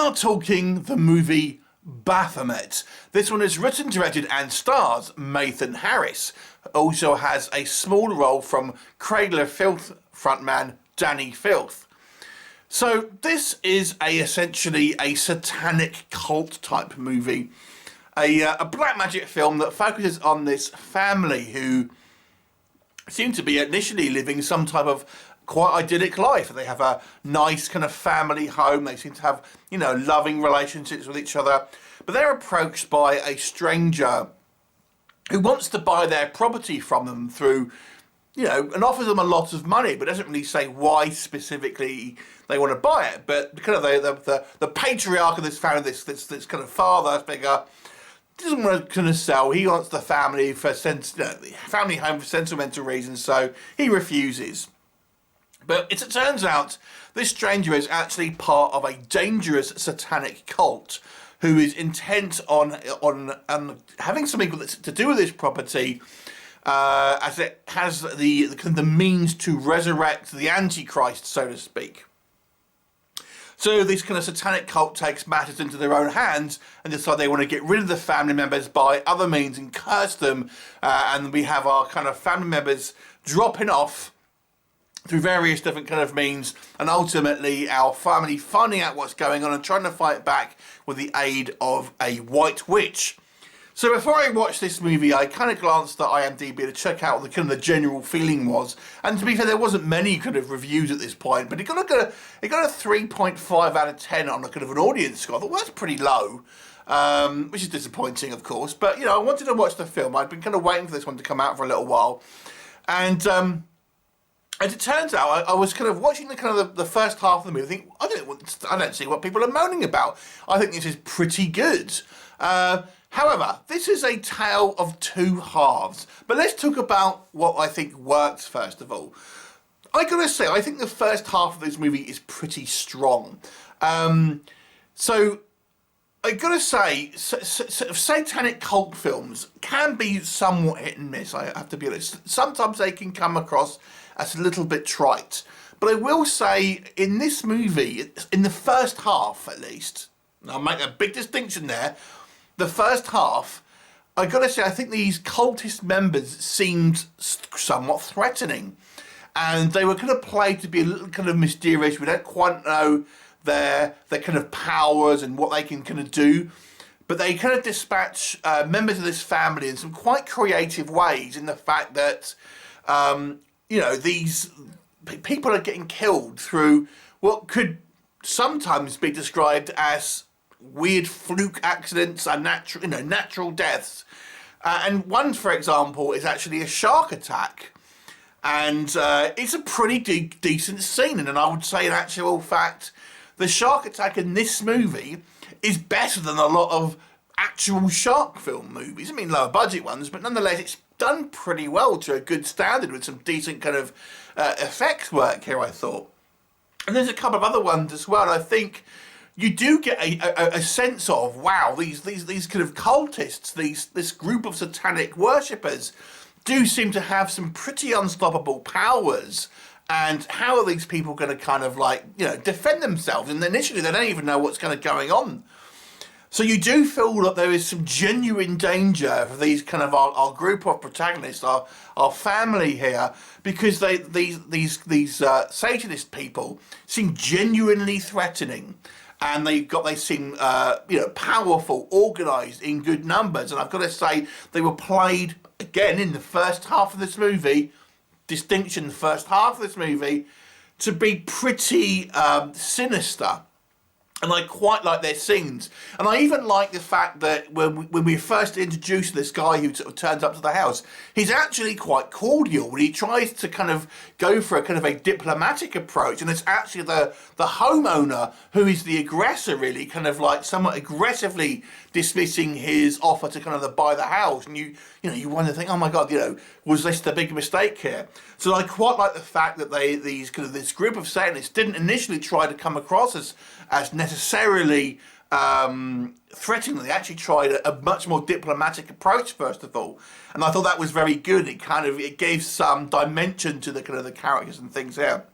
are talking the movie BAPHOMET. This one is written, directed and stars Matthan Harris. Also has a small role from Cradle of Filth frontman Dani Filth. So this is essentially a satanic cult type movie. A black magic film that focuses on this family who seem to be initially living some type of quite idyllic life. They have a nice kind of family home. They seem to have, loving relationships with each other. But they're approached by a stranger who wants to buy their property from them through, and offers them a lot of money, but doesn't really say why specifically they want to buy it. But kind of the patriarch of this family, this kind of father figure, doesn't want to kind of sell. He wants the family for family home for sentimental reasons, so he refuses. But it turns out this stranger is actually part of a dangerous satanic cult who is intent on having something to do with this property, as it has the means to resurrect the Antichrist, so to speak. So this kind of satanic cult takes matters into their own hands and decide they want to get rid of the family members by other means and curse them. And we have our kind of family members dropping off through various different kind of means, and ultimately our family finding out what's going on and trying to fight back with the aid of a white witch. So before I watched this movie, I kind of glanced at IMDb to check out what the general feeling was. And to be fair, there wasn't many kind of reviews at this point, but it got a 3.5 out of 10 on a kind of an audience score. I thought, well, that's pretty low, which is disappointing, of course. But, I wanted to watch the film. I'd been kind of waiting for this one to come out for a little while. And as it turns out, I was kind of watching the first half of the movie. I think, I don't see what people are moaning about. I think this is pretty good. However, this is a tale of two halves. But let's talk about what I think works first of all. I gotta say, I think the first half of this movie is pretty strong. So I gotta say, satanic cult films can be somewhat hit and miss, I have to be honest. Sometimes they can come across as a little bit trite. But I will say, in this movie, in the first half at least, and I'll make a big distinction there, the first half, I gotta say, I think these cultist members seemed somewhat threatening. And they were kind of played to be a little kind of mysterious. We don't quite know their kind of powers and what they can kind of do. But they kind of dispatch members of this family in some quite creative ways, in the fact that, these people are getting killed through what could sometimes be described as weird fluke accidents and natural deaths. And one, for example, is actually a shark attack. And it's a pretty decent scene. And I would say, in actual fact, the shark attack in this movie is better than a lot of actual shark film movies. I mean, lower budget ones, but nonetheless, it's done pretty well to a good standard with some decent kind of effects work here, I thought. And there's a couple of other ones as well. And I think you do get a sense of, wow, these kind of cultists, this group of satanic worshippers do seem to have some pretty unstoppable powers. And how are these people going to kind of defend themselves? And initially they don't even know what's going on. So you do feel that there is some genuine danger for these kind of our group of protagonists, our family here, because these Satanist people seem genuinely threatening, and they seem powerful, organised, in good numbers. And I've got to say, they were played again in the first half of this movie. Distinction: the first half of this movie to be pretty sinister. And I quite like their scenes. And I even like the fact that when we first introduced this guy who sort of turns up to the house, he's actually quite cordial. He tries to kind of go for a kind of a diplomatic approach. And it's actually the homeowner who is the aggressor, really, kind of somewhat aggressively dismissing his offer to kind of buy the house. And you wonder, think, oh my God, was this the big mistake here? So I quite like the fact that this group of Satanists didn't initially try to come across as necessarily threatening. They actually tried a much more diplomatic approach first of all, and I thought that was very good. It gave some dimension to the characters and things here.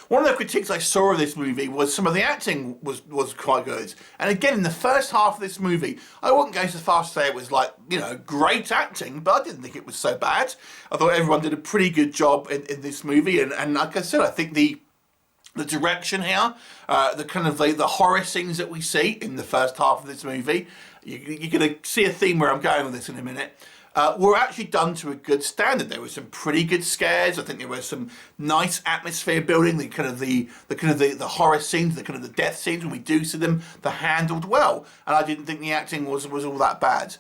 One of the critiques I saw of this movie was some of the acting was quite good. And again, in the first half of this movie, I wouldn't go so far as to say it was like, you know, great acting, but I didn't think it was so bad. I thought everyone did a pretty good job in this movie. And like I said, I think the direction here, the kind of the horror scenes that we see in the first half of this movie, you're going to see a theme where I'm going with this in a minute, were actually done to a good standard. There were some pretty good scares. I think there was some nice atmosphere building. The horror scenes, the kind of the death scenes when we do see them, they're handled well. And I didn't think the acting was all that bad.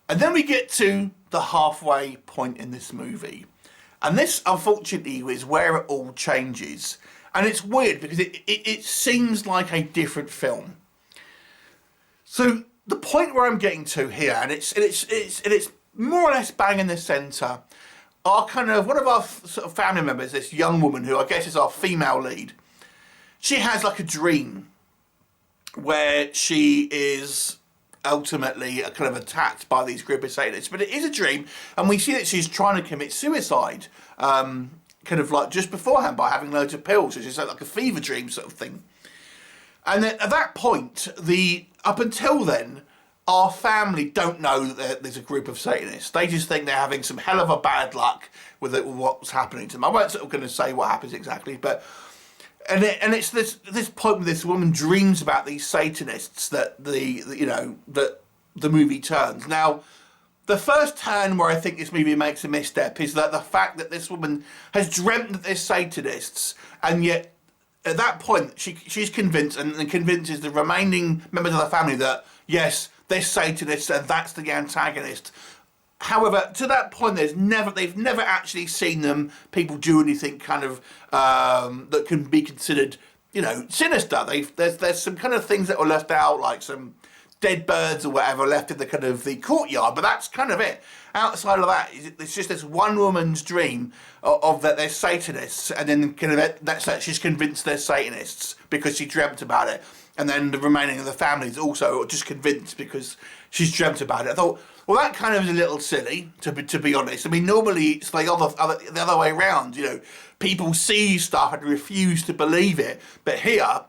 And then we get to the halfway point in this movie, and this unfortunately is where it all changes. And it's weird because it seems like a different film. So the point where I'm getting to here, and it's more or less bang in the centre, are kind of one of our sort of family members, this young woman who I guess is our female lead. She has like a dream where she is ultimately kind of attacked by these group of Satanists, but it is a dream, and we see that she's trying to commit suicide. Kind of like just beforehand by having loads of pills, so it's like a fever dream sort of thing. And then at that point, up until then, our family don't know that there's a group of Satanists. They just think they're having some hell of a bad luck with what's happening to them. I won't sort of going to say what happens exactly, but it's this point where this woman dreams about these Satanists that the movie turns. Now, the first turn where I think this movie makes a misstep is that the fact that this woman has dreamt that there's Satanists, and yet at that point she's convinced and convinces the remaining members of the family that yes, there's Satanists and that's the antagonist. However, to that point, they've never actually seen people do anything kind of that can be considered, you know, sinister. There's some kind of things that were left out, like some dead birds or whatever left in the kind of the courtyard, but that's kind of it. Outside of that, it's just this one woman's dream of that they're Satanists, and then kind of that's that she's convinced they're Satanists because she dreamt about it, and then the remaining of the family is also just convinced because she's dreamt about it. I thought, well, that kind of is a little silly, to be honest. I mean, normally it's like the other way around. You know, people see stuff and refuse to believe it, but here,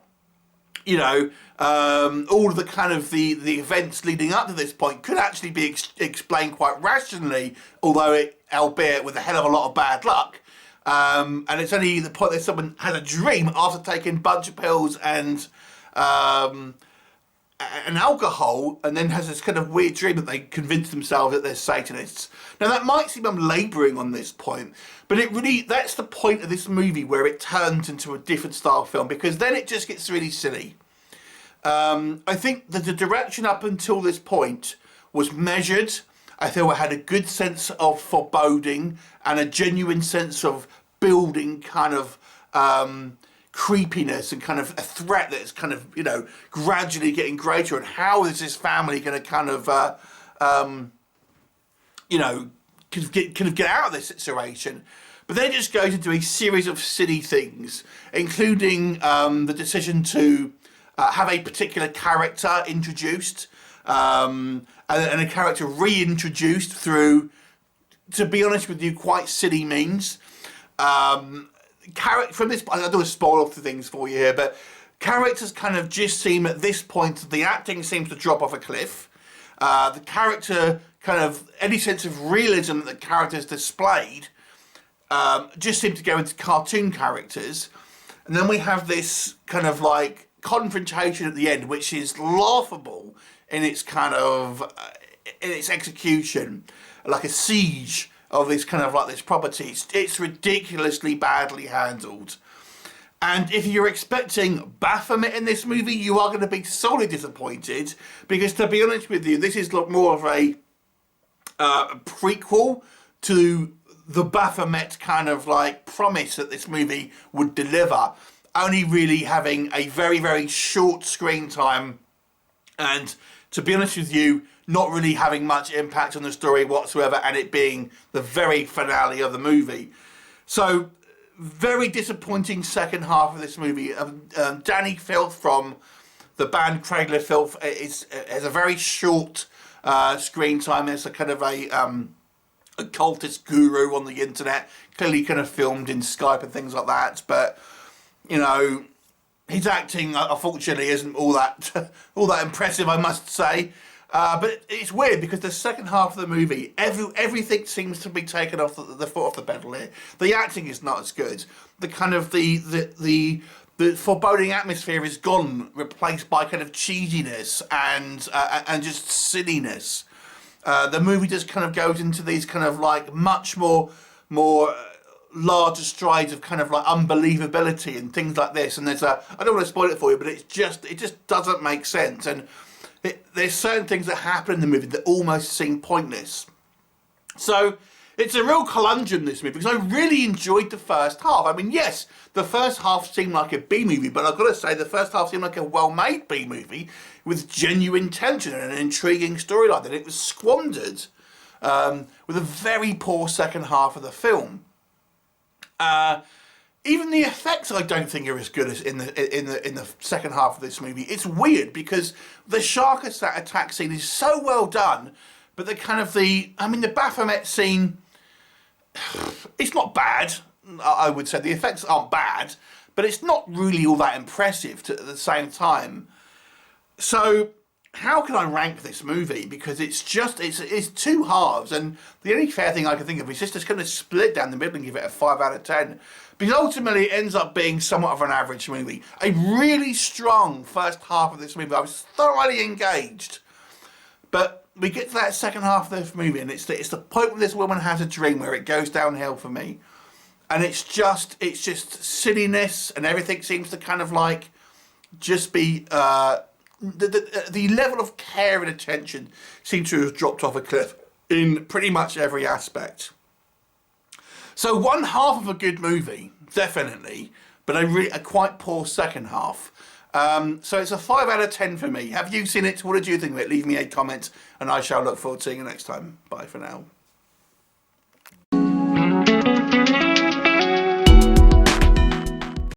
you know, all of the kind of the events leading up to this point could actually be explained quite rationally, albeit with a hell of a lot of bad luck. And it's only the point that someone has a dream after taking a bunch of pills and alcohol, and then has this kind of weird dream that they convince themselves that they're Satanists. Now that might seem I'm labouring on this point, but that's the point of this movie where it turns into a different style film, because then it just gets really silly. I think that the direction up until this point was measured. I feel it had a good sense of foreboding and a genuine sense of building kind of creepiness and kind of a threat that's kind of, you know, gradually getting greater. And how is this family going to kind of, you know, get out of this situation? But then it just goes into a series of silly things, including the decision to have a particular character introduced, and a character reintroduced through, to be honest with you, quite silly means. From this, I don't want to spoil off the things for you here, but characters kind of just seem at this point, the acting seems to drop off a cliff. The character kind of, any sense of realism that the characters displayed just seemed to go into cartoon characters. And then we have this kind of like confrontation at the end, which is laughable in its kind of in its execution, like a siege of this kind of like this property. It's ridiculously badly handled, and if you're expecting Baphomet in this movie, you are going to be sorely disappointed, because to be honest with you, this is more of a prequel to the Baphomet kind of like promise that this movie would deliver, only really having a very, very short screen time, and to be honest with you, not really having much impact on the story whatsoever, and it being the very finale of the movie. So, very disappointing second half of this movie. Dani Filth from the band Dani Filth has a very short screen time. It's a kind of a occultist guru on the internet, clearly kind of filmed in Skype and things like that, but you know, his acting, unfortunately, isn't all that all that impressive, I must say. But it's weird because the second half of the movie, everything seems to be taken off the foot off the pedal here. The acting is not as good. The kind of the foreboding atmosphere is gone, replaced by kind of cheesiness and just silliness. The movie just kind of goes into these kind of like much more larger strides of kind of like unbelievability and things like this. And there's I don't want to spoil it for you, but it just doesn't make sense. And there's certain things that happen in the movie that almost seem pointless. So it's a real conundrum, this movie, because I really enjoyed the first half. I mean, yes, the first half seemed like a B-movie, but I've got to say the first half seemed like a well-made B-movie with genuine tension and an intriguing storyline, and it was squandered with a very poor second half of the film. Even the effects I don't think are as good as in the second half of this movie. It's weird because the shark attack scene is so well done, but the BAPHOMET scene, it's not bad. I would say the effects aren't bad, but it's not really all that impressive at the same time. So how can I rank this movie? Because it's two halves, and the only fair thing I can think of is just kind of split down the middle and give it a 5 out of 10. Because ultimately it ends up being somewhat of an average movie. A really strong first half of this movie. I was thoroughly engaged. But we get to that second half of this movie, and it's the point where this woman has a dream where it goes downhill for me. And it's just silliness, and everything seems to kind of like just be the level of care and attention seems to have dropped off a cliff in pretty much every aspect. So one half of a good movie, definitely, but a quite poor second half. So it's a 5 out of 10 for me. Have you seen it? What did you think of it? Leave me a comment, and I shall look forward to seeing you next time. Bye for now.